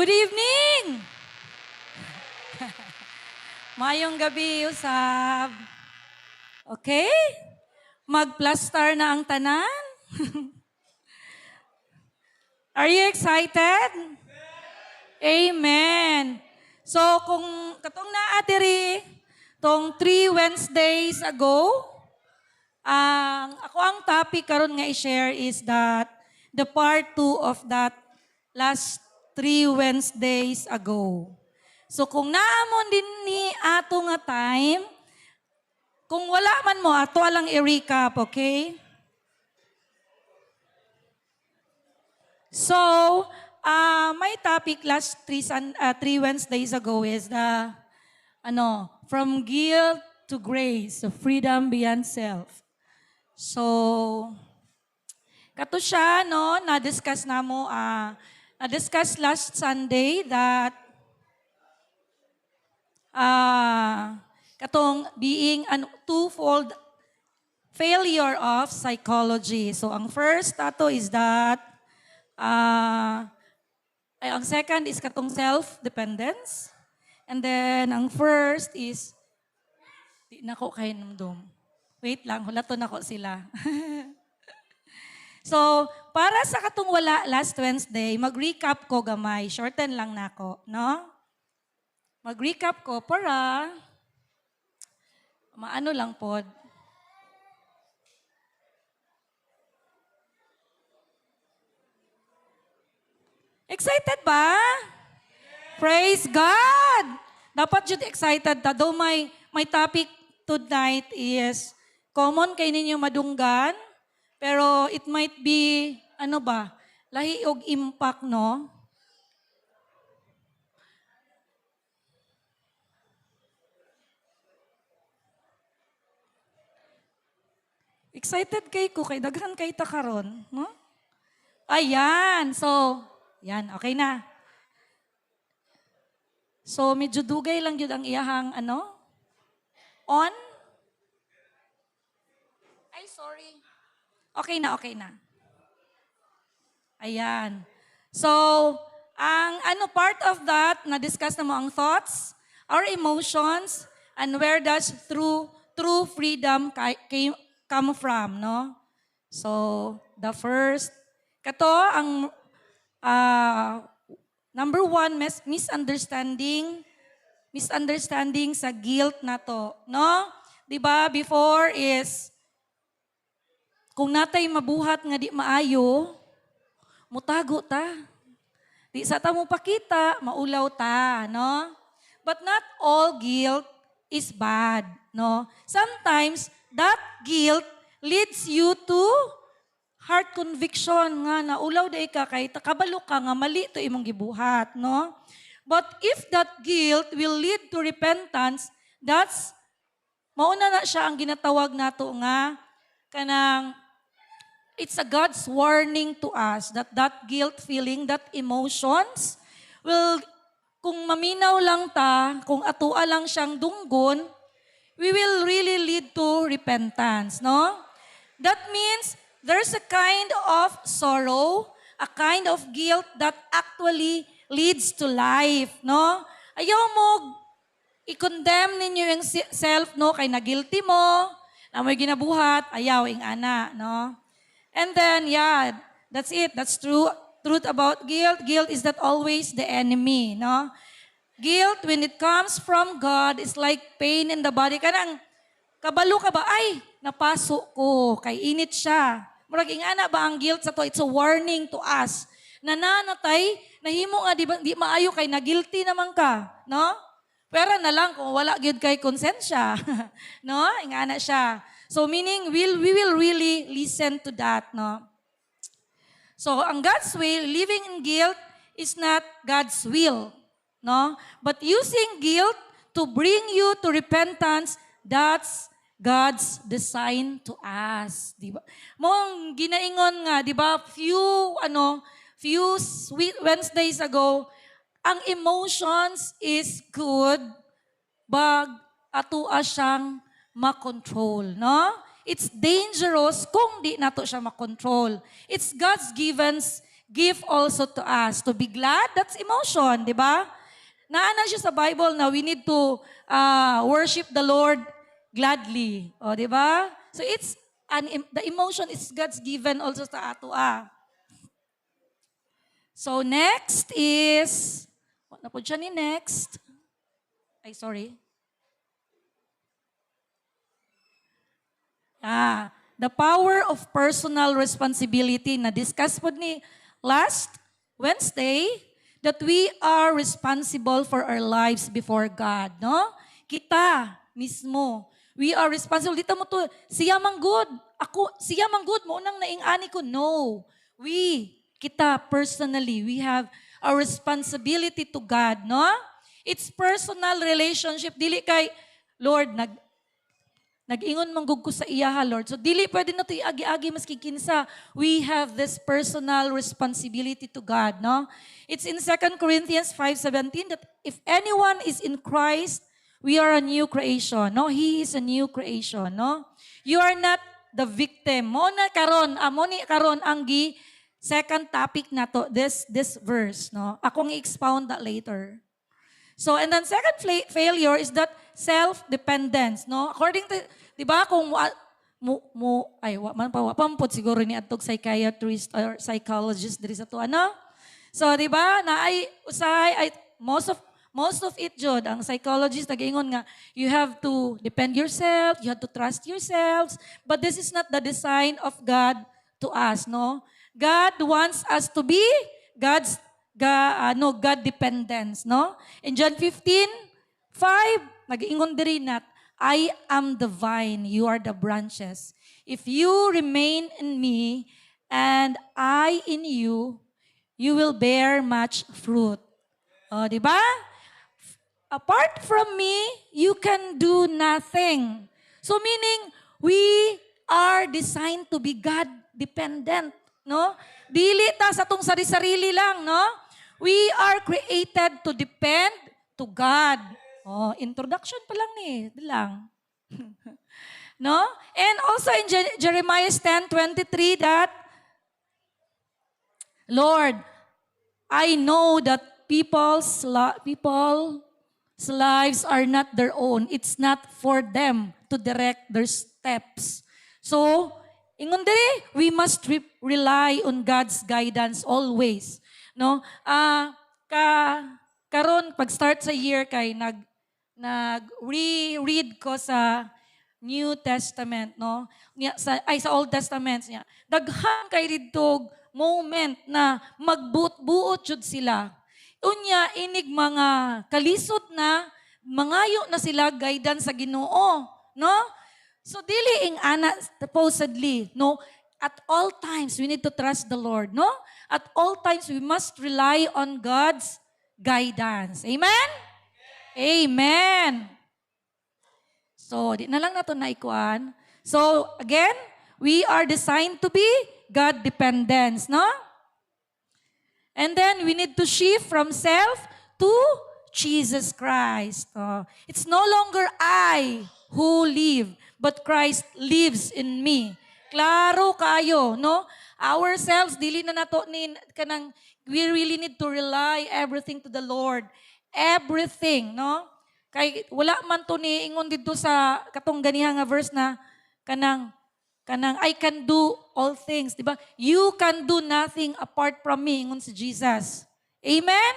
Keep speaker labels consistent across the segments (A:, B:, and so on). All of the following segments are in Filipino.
A: Good evening! Mayong gabi, usab. Okay? Mag-plaster na ang tanan? Are you excited? Amen. So, kung katong naatiri, tong 3 Wednesdays ago, ang topic karon nga i-share is that the part 2 of that last 3 Wednesdays ago. So kung naamon din ni ato nga time, kung wala man mo, ato lang i-recap, okay? So, my topic last 3 Wednesdays ago is the, from guilt to grace, so freedom beyond self. So, kato siya, no, na-discuss last Sunday that katong being twofold failure of psychology. So, ang first ato is that, ang second is katong self-dependence. And then, ang first is, di na ko kayo namdum. Wait lang, hulaton ako sila. So, para sa katong wala last Wednesday, mag-recap ko gamay. Shorten lang nako, no? Mag-recap ko para maano lang pod. Excited ba? Praise God! Dapat jud excited ta. Though my topic tonight is common kay ninyo madunggan, pero it might be, lahi og impact, no? Excited kay ko, kay daghan kay ta karon, no? Ayan, so, yan, okay na. So, medyo dugay lang yun ang iyahang, on? Ay, sorry. Okay na. Ayan. So, ang part of that, na-discuss na mo ang thoughts, our emotions, and where does true freedom come from, no? So, the first, ang number 1, misunderstanding sa guilt na to, no? Diba, before is, kung natay mabuhat nga di maayo, mutago ta. Di sa ta mo pakita, maulaw ta, no? But not all guilt is bad, no? Sometimes, that guilt leads you to heart conviction nga naulaw day ka kay takabalo ka nga mali to imong gibuhat, no? But if that guilt will lead to repentance, that's mauna na siya ang ginatawag nato nga kanang it's a God's warning to us that guilt feeling, that emotions will, kung maminaw lang ta, kung atua lang siyang dunggon, we will really lead to repentance, no? That means there's a kind of sorrow, a kind of guilt that actually leads to life, no? Ayaw mo i-condemn ninyo yung self, no? Kay na-guilty mo, na mo'y ginabuhat, ayaw ing ana, no? And then, yeah, that's it. That's true. Truth about guilt. Guilt is not always the enemy, no? Guilt, when it comes from God, is like pain in the body. Kanang, kabalo ka ba? Ay, napaso ko. Kay init siya. Murag ingana ba ang guilt sa to? It's a warning to us. Nananatay, nahimo nga di maayo kay na-guilty naman ka, no? Pero na lang kung wala gyud kay konsensya, no? Ingana siya. So meaning we will really listen to that, no? So ang God's way, living in guilt is not God's will, no? But using guilt to bring you to repentance, that's God's design to us, di ba? Mong ginaingon nga, di ba? Few sweet Wednesdays ago, ang emotions is good, but atua siyang makontrol, no? It's dangerous kung di nato siya makontrol. It's God's give also to us. To be glad, that's emotion, di ba? Naana siya sa Bible na we need to worship the Lord gladly. O, di ba? So it's, the emotion is God's given also sa ato. So next is, what na po siya ni next? Ay, sorry. The power of personal responsibility na discuss po ni last Wednesday, that we are responsible for our lives before God, no? Kita mismo, we are responsible. Dito mo to, siya man good. Siya man good mo unang naing-ani ko. No. Kita personally, we have a responsibility to God, no? It's personal relationship. Dili kay, Lord, nag-ingon manggug ko sa iya, Lord. So, dili pwede na ito iagi-agi maski kinsa. We have this personal responsibility to God, no? It's in 2 Corinthians 5:17 that if anyone is in Christ, we are a new creation, no? He is a new creation, no? You are not the victim. Mo ni karon ang second topic na to, this verse, no? Akong i-expound that later. So, and then second failure is that self-dependence, no? According to, di ba, kung pampot siguro ni atog psychiatrist or psychologist diri sa to, ano? So, di ba, na most of it, Jod, ang psychologist nag-ingon nga, you have to depend yourself, you have to trust yourselves, but this is not the design of God to us, no? God wants us to be God dependence, no? In John 15:5, nag-ingon diri nat, I am the vine, you are the branches. If you remain in me and I in you, you will bear much fruit. Oh, di ba? Apart from me, you can do nothing. So meaning, we are designed to be God dependent, no? Dili ta sa tong sarili-sarili lang, no? We are created to depend to God. Oh, introduction pa lang ni, lang. No? And also in Jeremiah 10:23 that, Lord, I know that people's lives are not their own. It's not for them to direct their steps. So, ingon diri, we must rely on God's guidance always. No? Karon pag start sa year kay nag-reread ko sa New Testament, no? Sa Old Testament niya. Daghan kay didtog moment na magbuot-buot jud sila. Unya inig mga kalisod na mangayo na sila guidance sa Ginoo, no? So dili ing ana supposedly, no? At all times we need to trust the Lord, no? At all times we must rely on God's guidance. Amen? Amen. So, di na lang nato naikuan. So, again, we are designed to be God dependence, no? And then we need to shift from self to Jesus Christ. It's no longer I who live, but Christ lives in me. Klaro kayo, no? Ourselves, dili na nato kanang, we really need to rely everything to the Lord. Everything, no? Kay wala man to ni ingon dito sa katong ganiha nga verse na kanang I can do all things, di ba? You can do nothing apart from me, ingon si Jesus. Amen?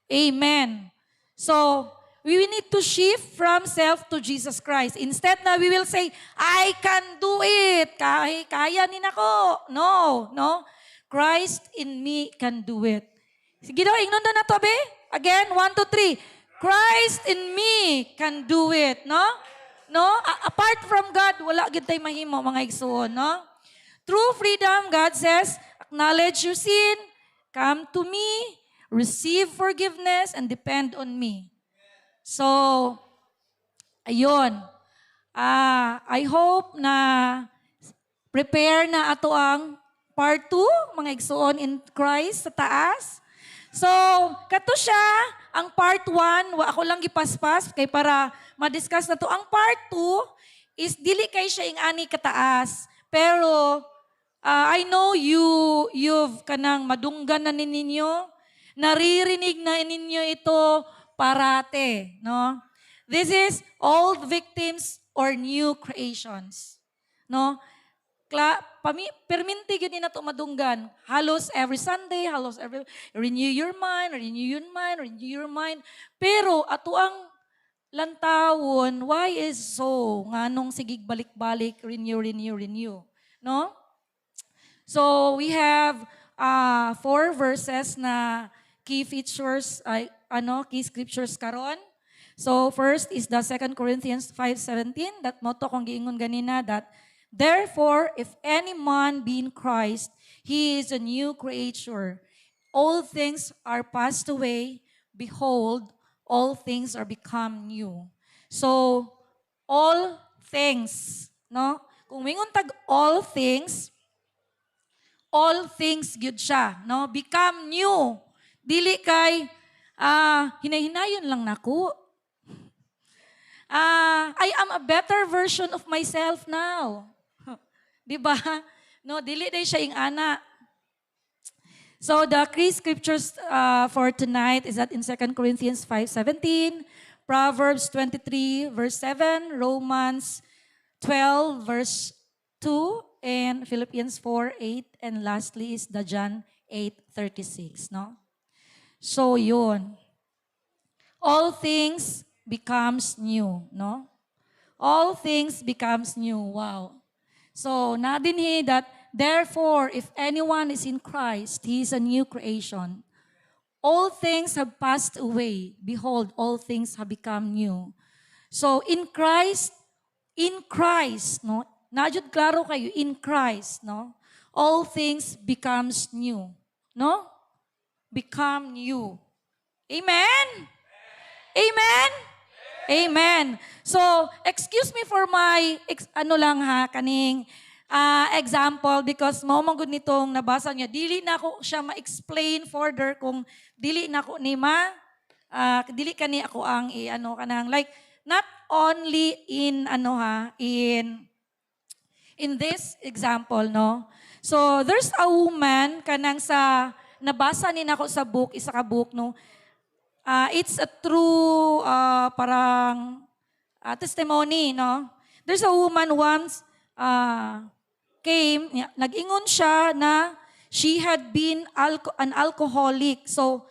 A: Amen. So, we need to shift from self to Jesus Christ. Instead na we will say, I can do it. Kaya ni nako. No. Christ in me can do it. Sige daw, ingnon na to, be. Again, 1, 2, 3. Christ in me can do it. No? Apart from God, wala gid tay mahimo, mga igsoon, no? True freedom, God says, acknowledge your sin, come to me, receive forgiveness, and depend on me. So, ayun. I hope na prepare na ato ang part 2, mga igsoon in Christ sa taas. So, kato siya, ang part 1, ako lang gipaspas, kay para ma-discuss na to. Ang part 2 is dili kay siya ing ani kataas, pero I know you've kanang madunggan na ninyo, naririnig na ninyo ito parate, no? This is old victims or new creations, no? Perminti yun na ito madunggan. Halos every Sunday, halos every, renew your mind, renew your mind, renew your mind. Pero ato ang lantawon, why is so? Nganong sigig balik-balik, renew, renew, renew. No? So we have 4 verses na key features, key scriptures karon. So first is the 2 Corinthians 5:17 that moto kong giingon ganina that therefore if any man be in Christ, he is a new creature. All things are passed away, behold, all things are become new. So all things, no? Kung mingon tag all things gyud siya, no? Become new. Dili kay hinay-hinayon lang nako. I am a better version of myself now. Di ba? No, dili day siya ing ana. So the key scriptures for tonight is that in 2 Corinthians 5:17, Proverbs 23 verse 7, Romans 12 verse 2, and Philippians 4:8, and lastly is the John 8:36, no? So yun. All things becomes new, no? All things becomes new. Wow. So, nadinhi that therefore if anyone is in Christ, he is a new creation. All things have passed away. Behold, all things have become new. So, in Christ, no? Najud klaro kayo, in Christ, no? All things becomes new, no? Become new. Amen? Amen? Amen. So, excuse me for my, kaning example because maumagod nitong nabasa niya. Dili na ako siya ma-explain further kung dili na ako ni dili kani ako ang kanang like not only in in this example, no? So, there's a woman kanang sa nabasa ni nako sa book, isa ka book, no? It's a true parang testimony, no? There's a woman once came, nag-ingon siya na she had been an alcoholic. So,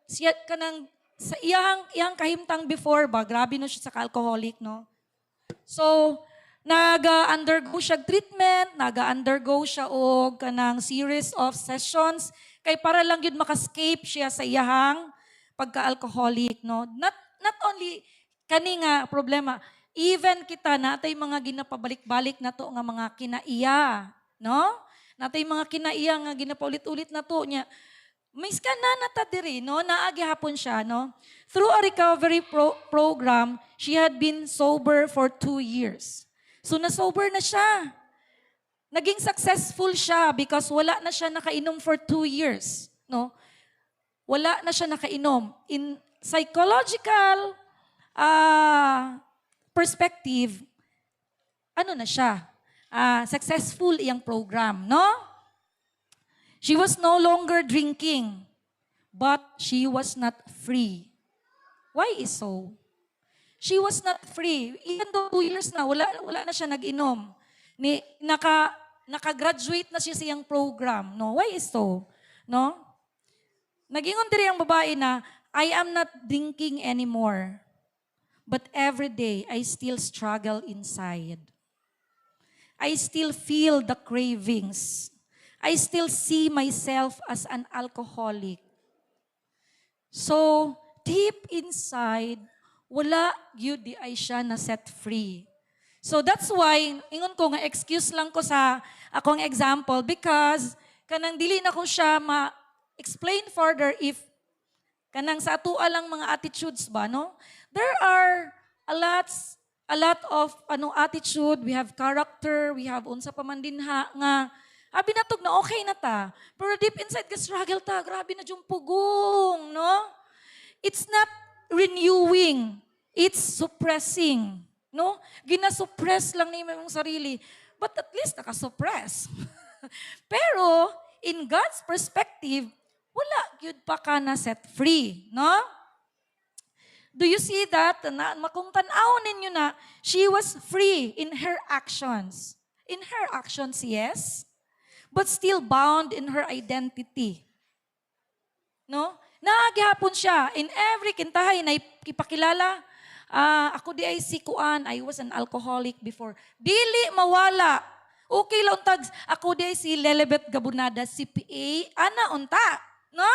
A: siya kanang sa iyang kahimtang before ba, grabe no siya sa alcoholic, no? So, nag-undergo siya treatment, nag-undergo siya og kanang series of sessions kay para lang yun makascape siya sa iyang pagka-alcoholic, no? Not only kani nga problema, even kita natay mga ginapabalik-balik na to nga mga kinaiya, no? Natay mga kinaiya nga ginapaulit-ulit na to nya. Mis ka na nata diri, no? Naagi hapon siya, no? Through a recovery program, she had been sober for 2 years. So na-sober na siya. Naging successful siya because wala na siya nakainom for 2 years, no? Wala na siya nakainom. In psychological perspective, ano na siya? Successful iyang program, no? She was no longer drinking, but she was not free. Why is so? She was not free. Even though 2 years na, wala na siya nag-inom. Naka-graduate na siya sa iyang program. No? Why is so? No? Nagingon diri ang babae na, I am not drinking anymore. But every day, I still struggle inside. I still feel the cravings. I still see myself as an alcoholic. So, deep inside, wala yun di ay siya na set free. So that's why, ingon ko nga, excuse lang ko sa akong example because kanang dili na ko siya explain further if kanang sa atua lang mga attitudes ba, no? There are a lot of attitude, we have character, we have unsa pa man dinha nga binatog na okay na ta. Pero deep inside ka struggle ta, grabe na yung pugong, no? It's not renewing, it's suppressing, no? Ginasuppress lang ni mong sarili, but at least nakasuppress. Pero, in God's perspective, wala gyud pa ka na set free, no? Do you see that? Kung tanaw ninyo na, she was free in her actions. In her actions, yes. But still bound in her identity. No? Naagihapon siya. In every kintahay na ipakilala, ako di ay sikuan, I was an alcoholic before. Dili mawala. Okay lang tag, ako di ay si Lelebet Gabunada, CPA, ana unta. No?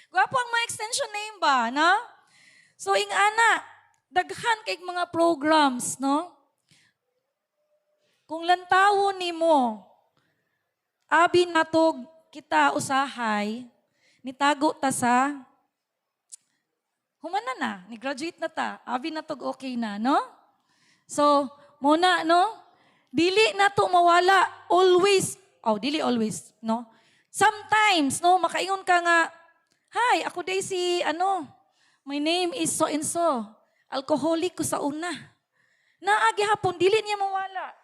A: Gwapo ang mga extension name ba, no? So, ana, daghan kay mga programs, no? Kung lantawo ni mo, abi natog kita usahay, nitago ta sa, humana na, ni-graduate na ta, abi natog okay na, no? So, muna, no? Dili na to mawala, always, dili always, no? Sometimes, no, makaingon ka nga, hi, ako day si, my name is so and so. Alcoholic ko sa una. Naagi hapon, dili niya mawala.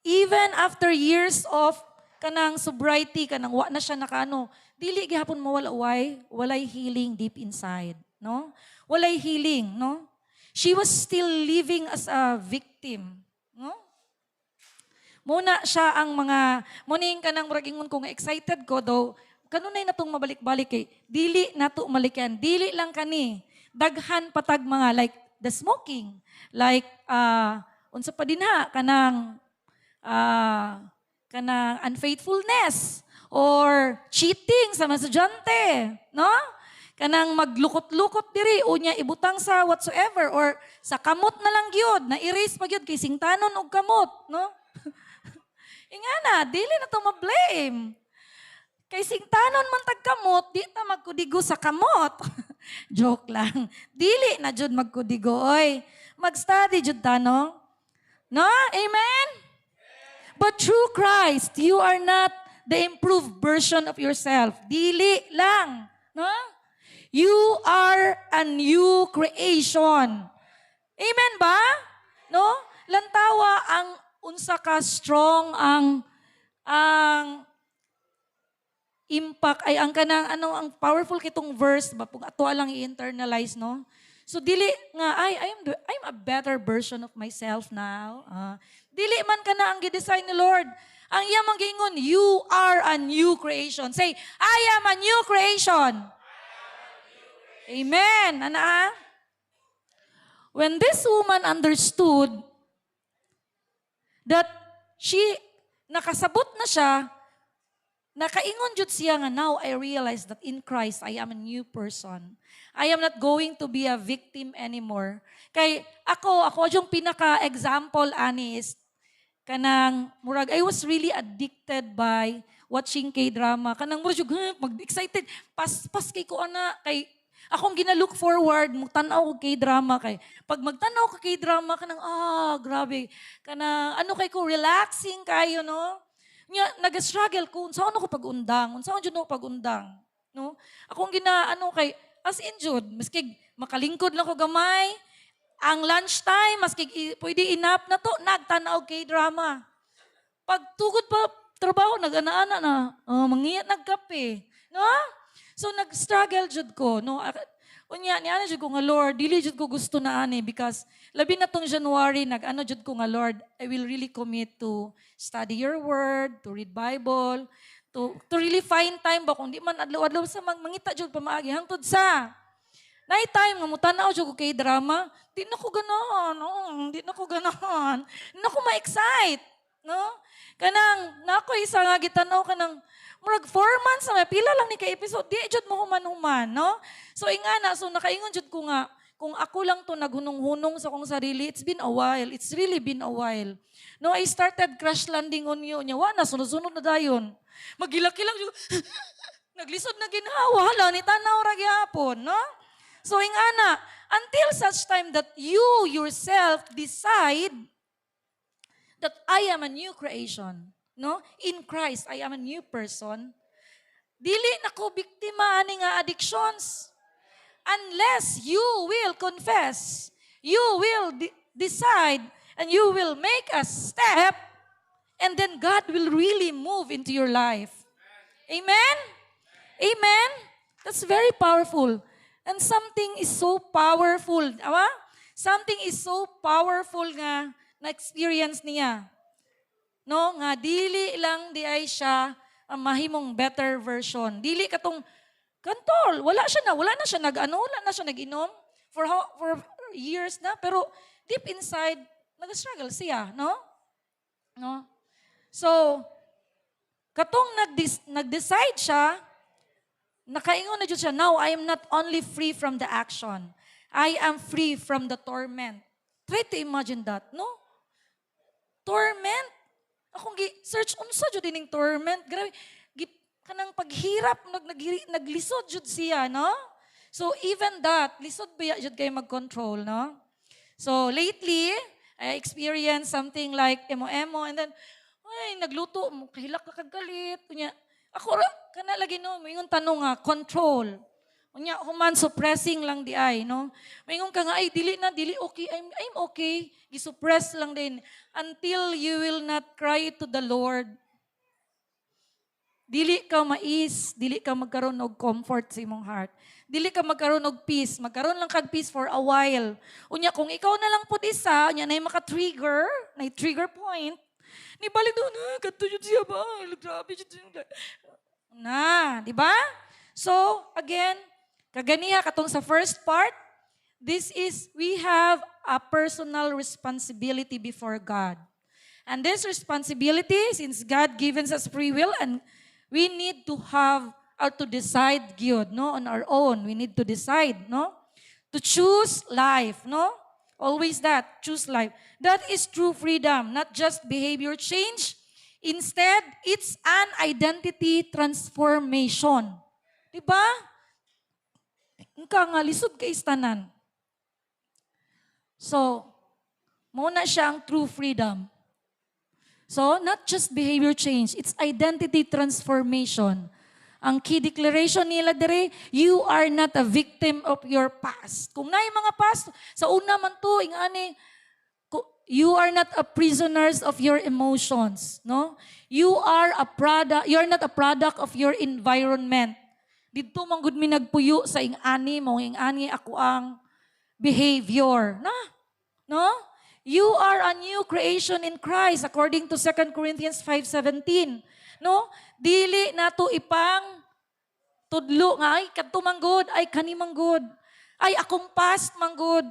A: Even after years of kanang sobriety, kanang wa na siya nakano, dili gihapon mawala. Why? Walay healing deep inside. No? Walay healing. No? She was still living as a victim. No? Muna siya ang mga, muning kanang muragingon ko nga excited ko daw, kanunay na itong mabalik-balik kay, dili na ito malikyan. Dili lang kani. Daghan patag mga like the smoking. Like, unsa pa din ha, kanang unfaithfulness or cheating sa mga estudyante. No? Kanang maglukot-lukot diri, unya ibutang sa whatsoever or sa kamot na lang gyud, na erase pa gyud kay singtanon og kamot. No? Ingana, dili na ito ma-blame. Kay singtanon man tagkamot, di ta magkudigo sa kamot. Joke lang. Dili na jud magkudigo, oy. Mag-study jud ta, no? No? Amen? But through Christ, you are not the improved version of yourself. Dili lang. No? You are a new creation. Amen ba? No? Lantawa ang unsa ka strong ang impact ay ang kanang ang powerful kitong verse ba kung ato lang i-internalize, no? So dili nga I'm a better version of myself now. Dili man kana ang gi-design ni Lord. Ang iya man giingon, you are a new creation. Say, I am a new creation. Amen. Ana? When this woman understood that nakasabot na siya, nakaingon jud siya nga, now I realize that in Christ, I am a new person. I am not going to be a victim anymore. Kay ako yung pinaka-example, ani, is kanang, murag, I was really addicted by watching K-drama. Kanang murag, mag-excited. Pas kay ko, kay, akong gina-look forward, magtanaw ko K-drama kay. Pag magtanaw ko K-drama, kanang, grabe. Kanang, kay ko, relaxing kayo, no? Nag-struggle ko, saan ako pag-undang? Saan dyan ako pag-undang? No? Akong kay, as in jud, maski makalingkod lang ko gamay, ang lunchtime, maski pwede inap na to, nagtanaw kay drama. Pag tugod pa trabaho, nag-ana-ana na, mangiyat nagkape. No? So nag-struggle jud ko. No? Unya, niya jud ko nga, Lord, dili jud ko gusto na ani because labi na tong January, jud ko nga, Lord, I will really commit to study your word, to read Bible, to really find time ba kung di man adlaw-adlaw sa mangita jud pamaagi hangtod sa night time nga mutanaw jud ko kay drama, di na ko ganahan, di na ko ganahan. Di na ko ma-excite, no? Kanang nako isa nga gitanaw kanang murag 4 months na pila lang ni ka episode, di jud mo human-human, no? So ingana, so nakaingon jud ko nga kung ako lang to naghunong-hunong sa kong sarili, it's been a while. It's really been a while. No, I started crash landing on you. Nya, na, sunod-sunod na dayon. Magilaki-lang, naglisod na ginawa. Hala, ni tanaw ra gyapon, no? So, ingana, until such time that you yourself decide that I am a new creation, no? In Christ, I am a new person. Dili na ko biktima ani nga addictions. Unless you will confess, you will decide, and you will make a step And then God will really move into your life. Amen? Amen? That's very powerful. And something is so powerful. Awa? Something is so powerful nga na-experience niya. No? Nga dili lang di ay siya ang mahimong better version. Dili katong kantol. Wala na siya wala na siya nag-inom for years na, pero deep inside nag-struggle siya, no? No? So, katong nag-decide siya, nakaingon na dyan siya, now I am not only free from the action, I am free from the torment. Try to imagine that, no? Torment? Akong search unsa jud dining torment. Grabe, kanang paghirap naglisod jud siya, no? So even that, lisod ba jud kay mag-control, no? So lately, I experienced something like emo-emo, and then ay nagluto mo kahilak ka kagalit. Unya, ako kana lagi no, mingon tanong nga control. Unya human suppressing lang di ay, no? Mingon ka nga ay dili okay, I'm okay. Gi-suppress lang din until you will not cry to the Lord. Dili ka dili ka magkaroon og comfort sa imong heart. Dili ka magkaroon og peace, magkaroon lang kag peace for a while. Unya kung ikaw na lang pud isa, unya nay maka-trigger, nay trigger point. Ni balik do na kadto jud siya ba? Grabe jud siya. Na, di ba? So, again, kaganiha katong sa first part, we have a personal responsibility before God. And this responsibility, since God gives us free will, and we need to have or to decide good, no, on our own. We need to decide, no, to choose life, no. Always that, choose life. That is true freedom, not just behavior change. Instead, it's an identity transformation. Diba? Nga nga, lisod ka istanan. So, muna siya ang true freedom. So, not just behavior change, it's identity transformation. Ang key declaration nila dire, you are not a victim of your past. Kung na yung mga past, sa una man to, ingani, you are not a prisoners of your emotions, no? You are not a product of your environment. Dito man gud mi nagpuyo sa ingani mo, ingani ako ang behavior, no? You are a new creation in Christ according to 2 Corinthians 5:17. No? Dili nato ipang tudlo nga ay kadto manggod, ay kani manggod. Ay akong past manggod.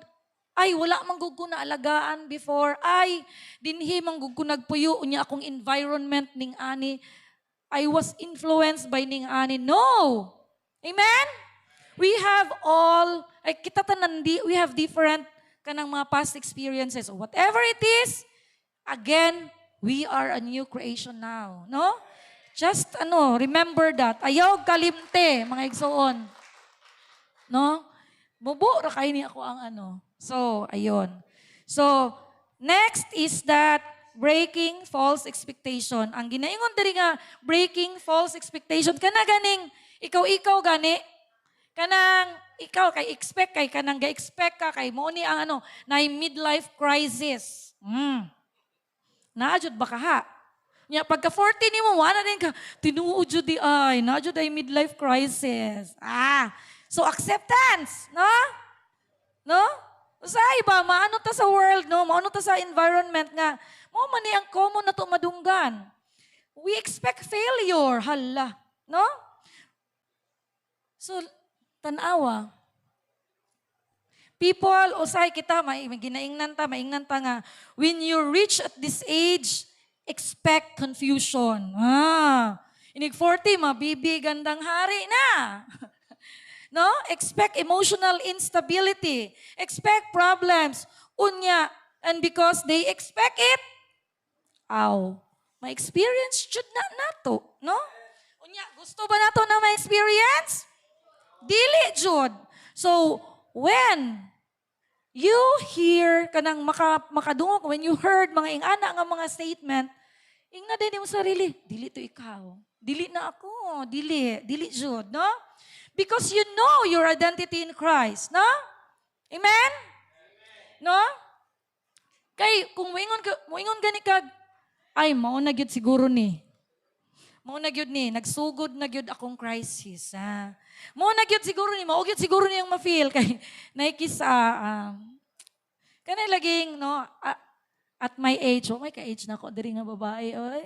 A: Ay wala manggod ko na alagaan before. Ay dinhi manggod ko nagpuyo unya akong environment ning ani. I was influenced by ning ani. No. Amen. We have we have different kanang mga past experiences. So whatever it is, again, we are a new creation now. No? Just remember that. Ayaw kalimte, mga igsoon. No? Mubo ra kay ni ako ang So, ayon. So, next is that breaking false expectation. Ang ginaingon diri nga breaking false expectation kana ganing ikaw gani kanang ikaw kay expect kay kanang ga-expect ka kay mo ni ang na midlife crisis. Naajud ba ka ha? Nya pagka 40 nimo wala din ka tinuod jud di ay naajud ay midlife crisis. So acceptance, no? No? Usay ba maano ta sa world, no? Maano ta sa environment nga mo man ni ang common na to madunggan. We expect failure, hala, no? So tanawa. People, usay kita, maingnan ta nga, when you reach at this age, expect confusion. Inig 40, mabibi, gandang hari na. No? Expect emotional instability. Expect problems. Unya, and because they expect it, ma-experience jud na nato, no? Unya, gusto ba nato na ma-experience? Dili jud. So, when you hear kanang makadungog, when you heard mga ingana nga mga statement, ingna din mo sarili, dili to ikaw. Dili na ako. Dili jud, no? Because you know your identity in Christ, no? Amen? No? Kay kung moingon gani kag Ay, mao na gyud siguro ni. Mao na gyud ni, nagsugod na gyud akong crisis. Ha? Mao na gyud siguro ni, mao gyud siguro ni ang ma-feel kay naikisa kanay laging no at my age, oh my ka-age na ako diri nga babae. Oy.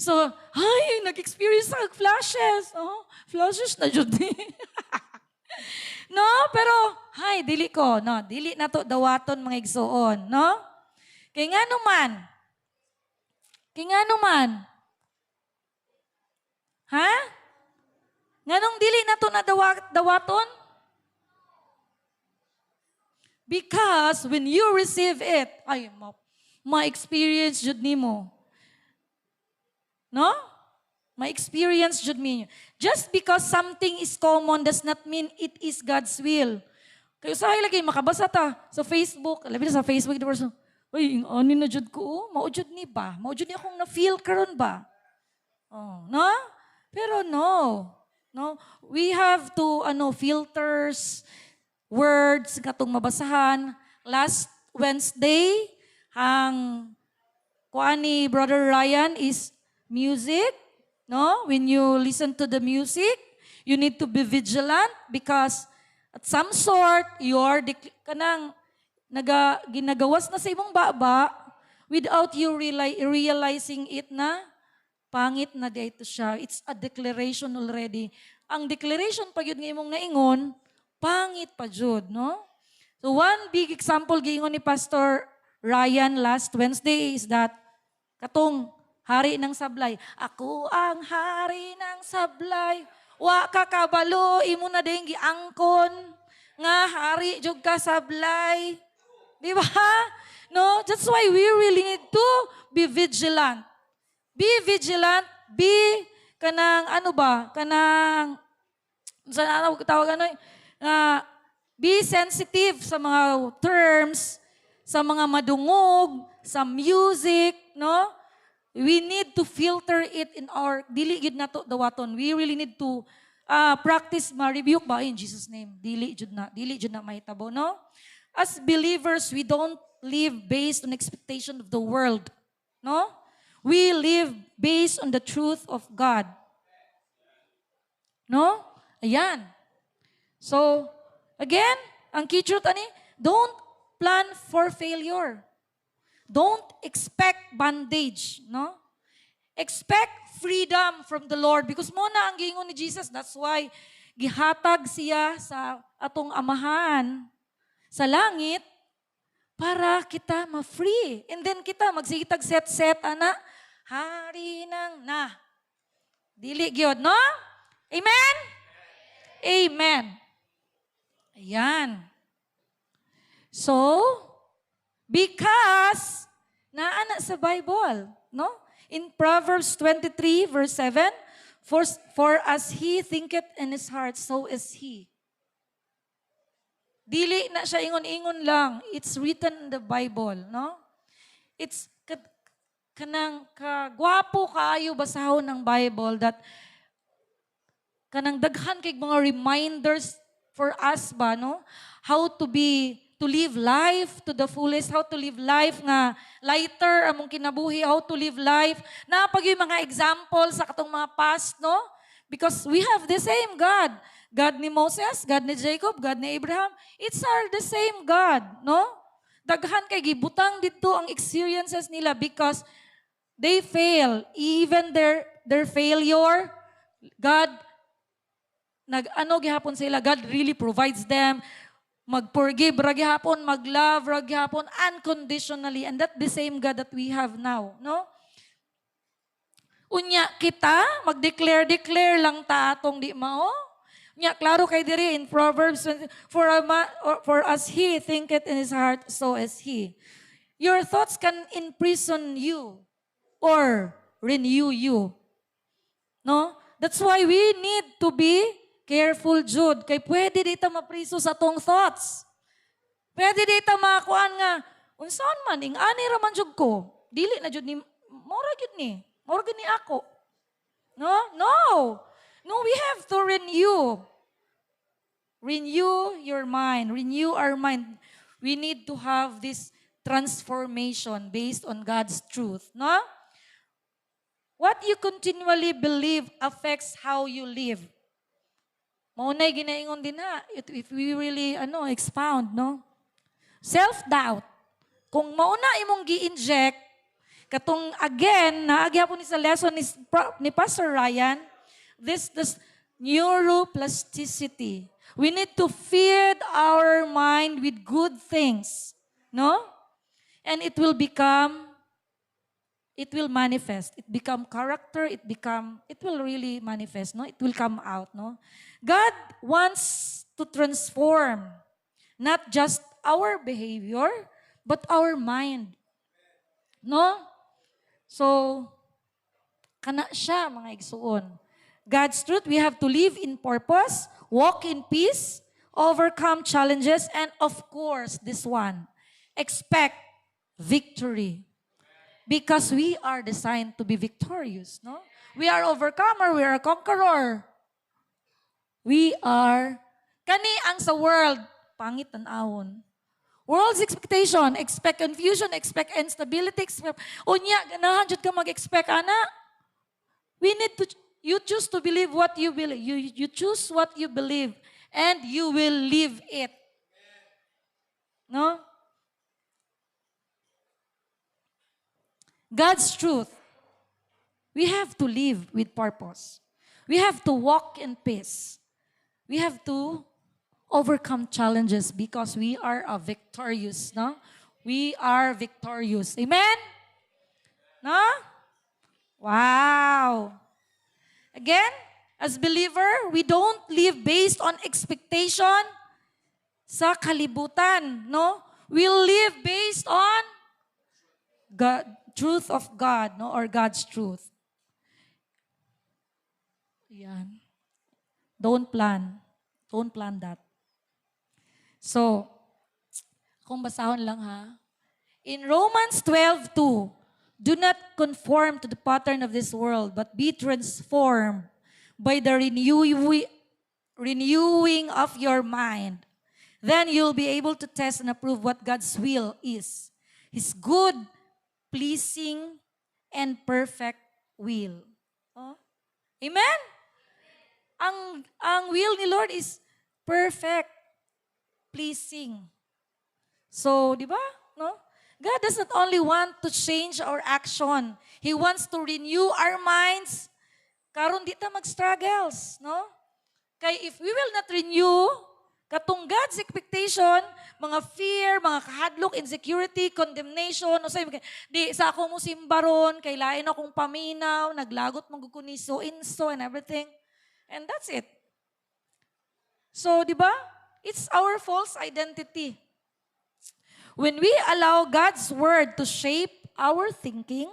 A: So, ay, nag-experience sa flashes. Oh, flashes na jud ni. No, pero hay dili ko, no, dili na to dawaton mga igsuon, no? Kay nga naman. Kay nga naman. Ha? Nganong dili na to na dawaton? Because when you receive it, ay, ma-experience jud nimo. No? Ma-experience jud ninyo. Just because something is common does not mean it is God's will. Kayo sa lagi makabasa ta sa Facebook, labi na sa Facebook the person, ay, ani na jud ko, mao jud ni ba? Mao jud ni akong na-feel karon ba? Oh, no? Pero no. No, we have to filters words katong mabasahan. Last Wednesday, ang kuan ni Brother Ryan is music. No? When you listen to the music, you need to be vigilant because at some sort, you're ginagawas na sa imong baba without you realizing it na pangit na dito siya. It's a declaration already. Ang declaration pa yun ng imong naingon, pangit pa jud, no? So one big example giingon ni Pastor Ryan last Wednesday is that katong hari ng sablay. Ako ang hari ng sablay. Wa ka kabalo, imo na din giangkon nga hari jud ka sablay. Di ba? No, that's why we really need to be vigilant. Be vigilant, be kanang be sensitive sa mga terms, sa mga madungog, sa music, no? We need to filter it in our, dili gid nato dawaton. We really need to practice ma-rebuke ba in Jesus name. Dili jud na mahitabo, no? As believers, we don't live based on expectation of the world, no? We live based on the truth of God. No? Ayan. So, again, ang key truth ani, don't plan for failure. Don't expect bondage, no? Expect freedom from the Lord because mo na ang giingon ni Jesus. That's why gihatag siya sa atong amahan sa langit para kita ma-free. And then kita magsigitag set ana hari ng na. Dili gyud, no? Amen? Amen. Ayan. So, because naana sa Bible, no? In Proverbs 23 verse 7, for as he thinketh in his heart, so is he. Dili na siya ingon-ingon lang. It's written in the Bible, no? It's kanang kagwapo kaayo basahon ng Bible that kanang daghan kay mga reminders for us ba, no? How to live life to the fullest, how to live life nga lighter among kinabuhi, how to live life. Napag yung mga example sa katong mga past, no? Because we have the same God. God ni Moses, God ni Jacob, God ni Abraham. It's the same God, no? Daghan kay gibutang dito ang experiences nila because they fail. Even their failure, God gihapon sila, God really provides them. Mag-forgive ra gihapon, mag-love ra gihapon unconditionally, and that the same God that we have now, no? Unya kita mag-declare lang ta atong di mao. Unya klaro kay diri in Proverbs 20, for as he thinketh in his heart, so is he. Your thoughts can imprison you or renew you. No? That's why we need to be careful, Jude. Kay pwede dito mapriso sa tong thoughts. Pwede dito makuan nga, unsaon man, ani raman jud ko. Dili na jud ni, mora jud ni. Mora jud ni ako. No? No. No, we have to renew. Renew your mind. Renew our mind. We need to have this transformation based on God's truth, no? What you continually believe affects how you live. Maunay ginaingon din ha, if we really expound, no? Self-doubt. Kung mauna imong gi-inject, katong again, naagya po ni sa lesson ni Pastor Ryan, this neuroplasticity. We need to feed our mind with good things, no? And it will manifest. It become character, it will really manifest, no? It will come out, no? God wants to transform not just our behavior, but our mind. No? So, kana siya, mga igsuon. God's truth, we have to live in purpose, walk in peace, overcome challenges, and of course, this one, expect victory. Because we are designed to be victorious, no? We are overcomer, we are conqueror. Kani ang sa world, pangit tanawon. World's expectation, expect confusion, expect instability, unya, ganahan jud ka mag-expect, ana. You choose to believe what you believe. You choose what you believe, and you will live it. No? God's truth. We have to live with purpose. We have to walk in peace. We have to overcome challenges because we are victorious, no? We are victorious. Amen? No? Wow. Again, as believer, we don't live based on expectation sa kalibutan, no? We live based on God, truth of God, no? Or God's truth. Yan. Don't plan that. So, kung basahon lang ha. In Romans 12:2, do not conform to the pattern of this world, but be transformed by the renewing of your mind. Then you'll be able to test and approve what God's will is. His good, pleasing, and perfect will. Oh? Amen? Ang will ni Lord is perfect, pleasing. So, di ba? No? God does not only want to change our action. He wants to renew our minds. Karon di ta mag-struggles, no? Kay if we will not renew, katong God's expectation, mga fear, mga kahadlok, insecurity, condemnation, no say, di sa ako mo simbaron, kay lain akong paminaw, naglagot mong gukuniso, inso, and everything. And that's it. So, di ba? It's our false identity. When we allow God's word to shape our thinking,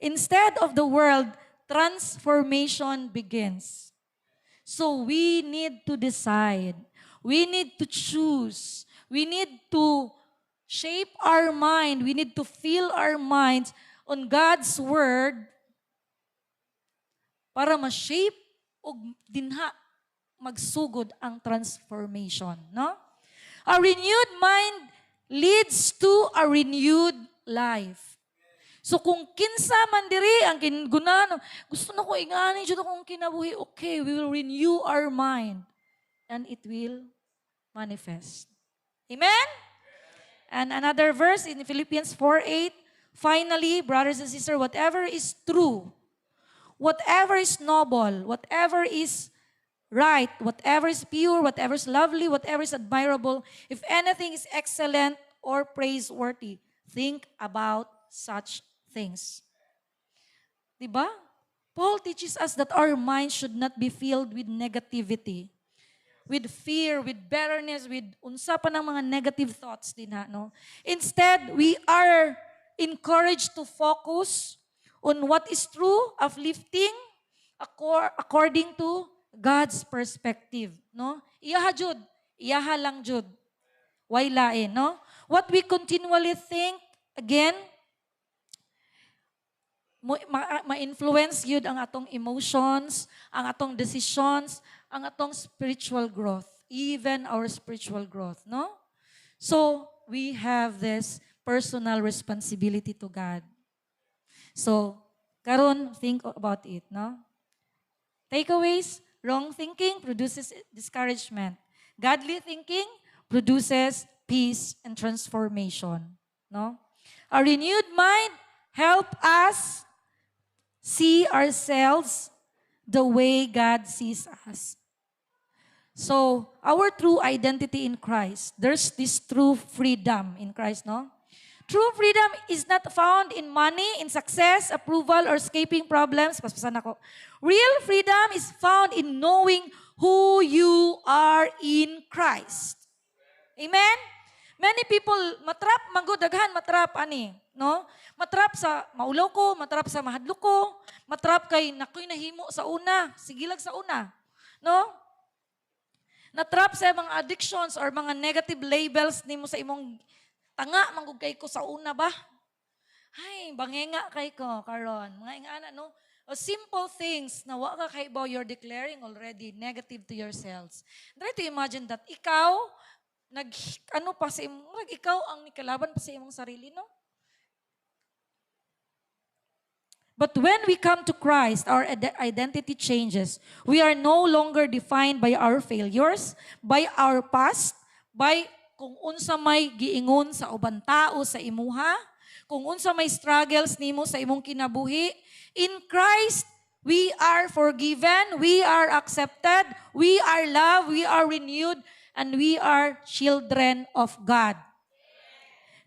A: instead of the world, transformation begins. So we need to decide. We need to choose. We need to shape our mind. We need to fill our minds on God's word para ma-shape o dinha magsugod ang transformation, no? A renewed mind leads to a renewed life. So kung kinsa man diri ang kingunan, gusto na ko ingani jud akong kinabuhi, okay, we will renew our mind and it will manifest. Amen? And another verse in Philippians 4:8, finally, brothers and sisters, whatever is true, whatever is noble, whatever is right, whatever is pure, whatever is lovely, whatever is admirable, if anything is excellent or praiseworthy, think about such things. Diba? Paul teaches us that our mind should not be filled with negativity, with fear, with bitterness, with unsa pa ng mga negative thoughts din ha, no? Instead, we are encouraged to focus on what is true, uplifting, according to God's perspective, no? Iyaha lang jud. Why lain, no? What we continually think, again, ma-influence yun ang atong emotions, ang atong decisions, ang atong spiritual growth. even our spiritual growth, no? So, we have this personal responsibility to God. So, karon think about it, no? Takeaways, wrong thinking produces discouragement. Godly thinking produces peace and transformation, no? A renewed mind help us see ourselves the way God sees us. So, our true identity in Christ, there's this true freedom in Christ, no? True freedom is not found in money, in success, approval, or escaping problems. Paspasan ako. Real freedom is found in knowing who you are in Christ. Amen? Many people, matrap, magudaghan, matrap, ani, no? Matrap sa maulaw ko, matrap sa mahadlok ko, matrap kay nakoy nahimo sa una, sigilag sa una, no? Natrap sa mga addictions or mga negative labels nimo sa imong tanga manggug kay ko sa una ba? Ay, bangenga kay ko karon. Mga ingana no. O simple things na wa ka kay you're declaring already negative to yourselves. Try to imagine that ikaw ano pa sa imong ikaw ang nikalaban pa sa imong sarili no? But when we come to Christ, our identity changes. We are no longer defined by our failures, by our past, by kung unsa may giingon sa ubang tao sa imuha, kung unsa may struggles nimo sa imong kinabuhi. In Christ, we are forgiven, we are accepted, we are loved, we are renewed, and we are children of God.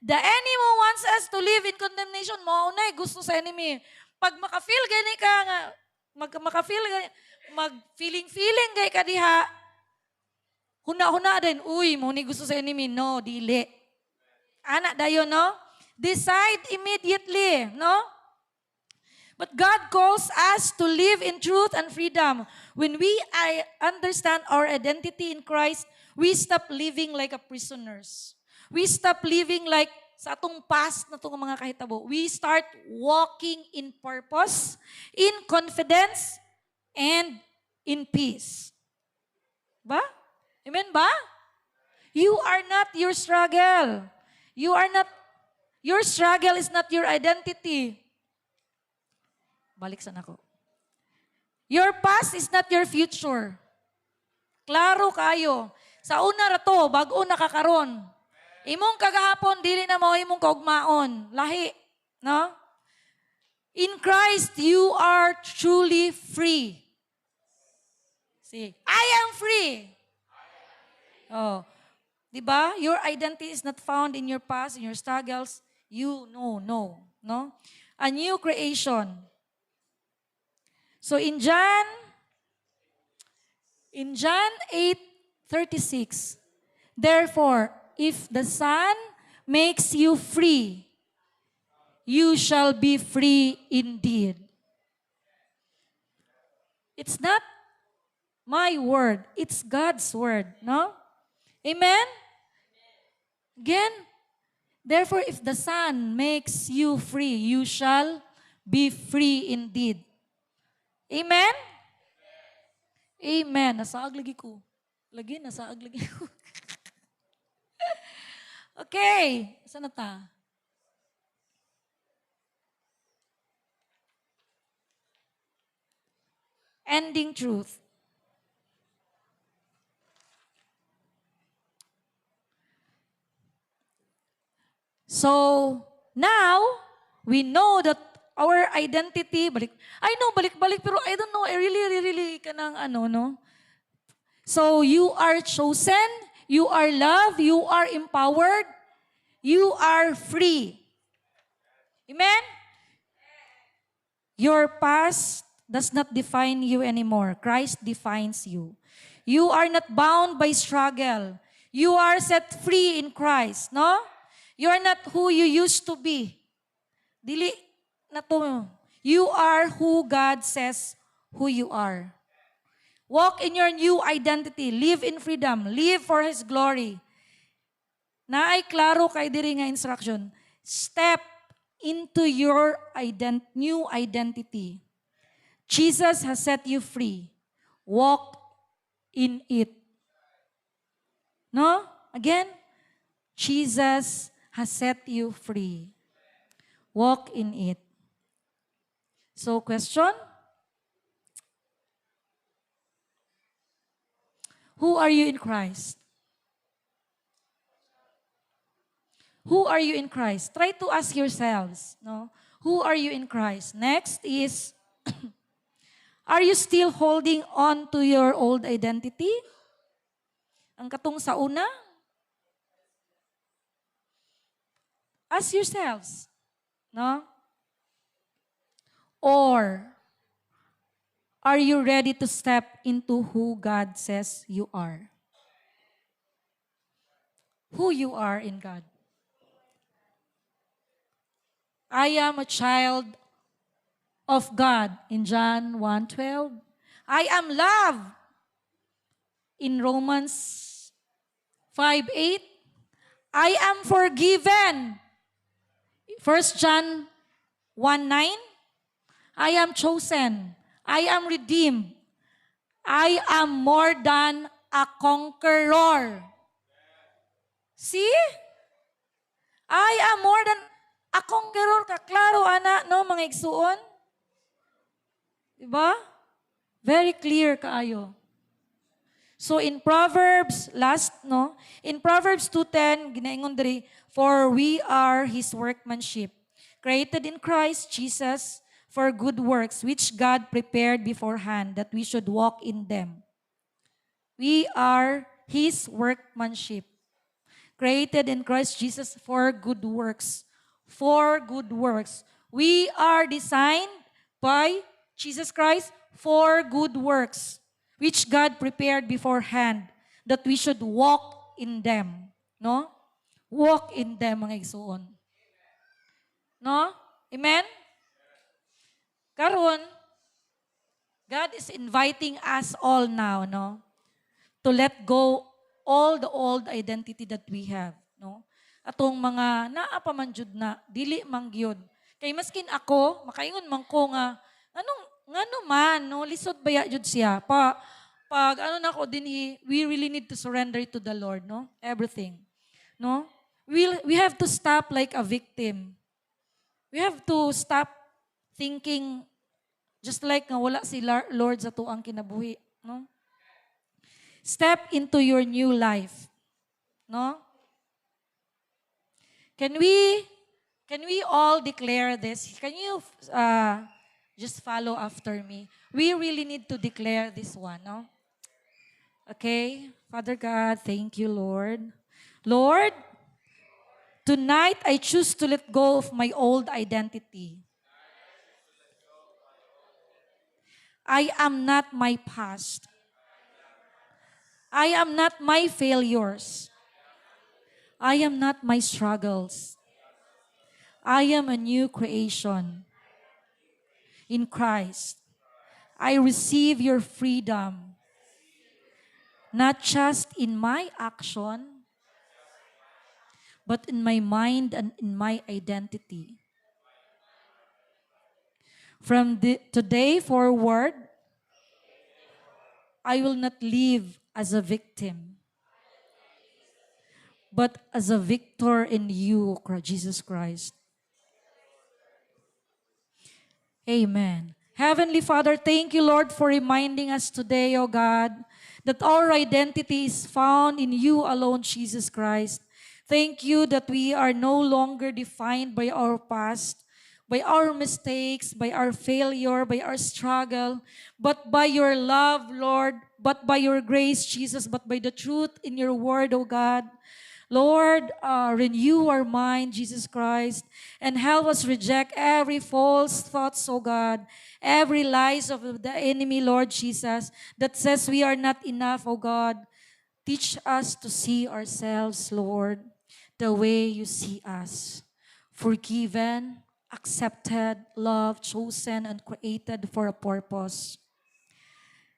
A: The enemy wants us to live in condemnation. Maunay, gusto sa enemy. Pag maka-feel gani ka nga, maka-feel gani, mag-feeling gay ka diha, huna-huna din, uy, mo ni gusto sa enemy. No, dili. Anak dayon, no? Decide immediately, no? But God calls us to live in truth and freedom. When we understand our identity in Christ, we stop living like a prisoners. We stop living like sa atong past na itong mga kahitabo. We start walking in purpose, in confidence, and in peace. Ba? Amen ba? You are not your struggle. Your struggle is not your identity. Balik sa nako. Your past is not your future. Klaro kayo. Sa una ra to, bago na kakaron. Imong kagahapon, dili na mo imong kaugmaon. Lahi. No? In Christ, you are truly free. See, I am free. Oh. Diba? Your identity is not found in your past, in your struggles. You know, no? A new creation. So in John 8:36, therefore, if the Son makes you free, you shall be free indeed. It's not my word, it's God's word, no? Amen? Again, therefore, if the Son makes you free, you shall be free indeed. Amen? Amen. Nasaag lagi ko. Nasaag lagi ko. Okay. Saan na ta? Ending truth. So, now, we know that our identity, balik, pero I don't know, I really kanang no? So, you are chosen, you are loved, you are empowered, you are free. Amen? Your past does not define you anymore. Christ defines you. You are not bound by struggle. You are set free in Christ, no? You are not who you used to be. Dili na to. You are who God says who you are. Walk in your new identity. Live in freedom. Live for His glory. Naay klaro kay diri nga instruction. Step into your new identity. Jesus has set you free. Walk in it. No? Again, Jesus has set you free. Walk in it. So, question? Who are you in Christ? Who are you in Christ? Try to ask yourselves, no? Who are you in Christ? Next is, are you still holding on to your old identity? Ang katong sa una? Ask yourselves, no? Or, are you ready to step into who God says you are? Who you are in God. I am a child of God in John 1:12. I am loved in Romans 5:8. I am forgiven. 1 John 1:9. I am chosen. I am redeemed. I am more than a conqueror. See? I am more than a conqueror. Kaklaro, ana, no, mga igsuon? Diba? Very clear kaayo. So in Proverbs, in Proverbs 2:10, ginaingon diri, for we are His workmanship, created in Christ Jesus for good works, which God prepared beforehand that we should walk in them. We are His workmanship, created in Christ Jesus for good works. For good works. We are designed by Jesus Christ for good works, which God prepared beforehand that we should walk in them. No? Walk in them, mga igsuon. No? Amen? Karon, God is inviting us all now, no? To let go all the old identity that we have, no? Atong mga naa pa man jud na dili man gyud. Kay maskin ako, makaingon man ko nga ngano man no lisod baya jud siya. Pag ano na ko dinhi, we really need to surrender it to the Lord, no? Everything. No? We have to stop like a victim. We have to stop thinking just like nga wala si Lord sa tuang kinabuhi, no? Step into your new life. No? Can we all declare this? Can you just follow after me? We really need to declare this one, no? Okay? Father God, thank you, Lord. Lord, tonight I choose to let go of my old identity. I am not my past. I am not my failures. I am not my struggles. I am a new creation in Christ. I receive your freedom, not just in my action, but in my mind and in my identity. From today forward, I will not live as a victim, but as a victor in you, Jesus Christ. Amen. Heavenly Father, thank you, Lord, for reminding us today, O God, that our identity is found in you alone, Jesus Christ. Thank you that we are no longer defined by our past, by our mistakes, by our failure, by our struggle, but by your love, Lord, but by your grace, Jesus, but by the truth in your word, O God. Lord, renew our mind, Jesus Christ, and help us reject every false thoughts, oh God, every lies of the enemy, Lord Jesus, that says we are not enough, oh God. Teach us to see ourselves, Lord, the way you see us. Forgiven, accepted, loved, chosen, and created for a purpose.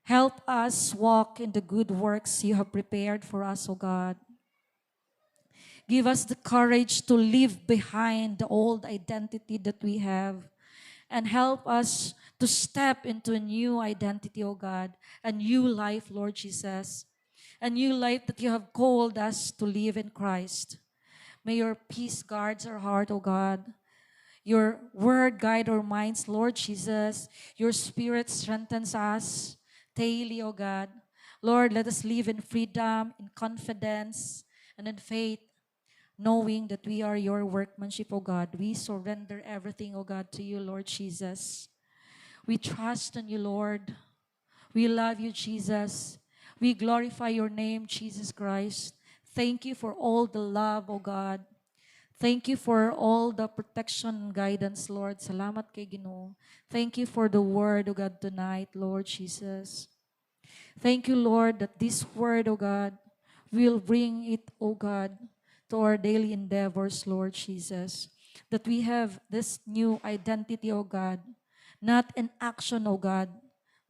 A: Help us walk in the good works you have prepared for us, O God. Give us the courage to leave behind the old identity that we have and help us to step into a new identity, O God, a new life, Lord Jesus. a new life that you have called us to live in Christ. May your peace guards our heart, O God. Your word guide our minds, Lord Jesus. Your spirit strengthens us daily, O God. Lord, let us live in freedom, in confidence, and in faith, knowing that we are your workmanship, O God. We surrender everything, O God, to you, Lord Jesus. We trust in you, Lord. We love you, Jesus. We glorify your name, Jesus Christ. Thank you for all the love, O God. Thank you for all the protection and guidance, Lord. Salamat kay Ginoo. Thank you for the word, O God, tonight, Lord Jesus. Thank you, Lord, that this word, O God, will bring it, O God, to our daily endeavors, Lord Jesus. That we have this new identity, O God, not in action, O God,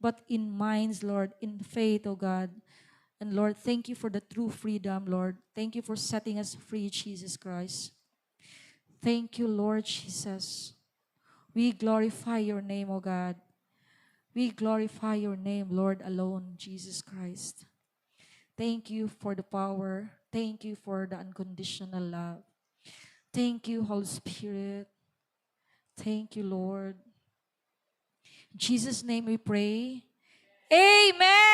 A: but in minds, Lord, in faith, O God. And Lord, thank you for the true freedom, Lord. Thank you for setting us free, Jesus Christ. Thank you, Lord Jesus. We glorify your name, O God. We glorify your name, Lord, alone, Jesus Christ. Thank you for the power. Thank you for the unconditional love. Thank you, Holy Spirit. Thank you, Lord. In Jesus' name we pray. Amen.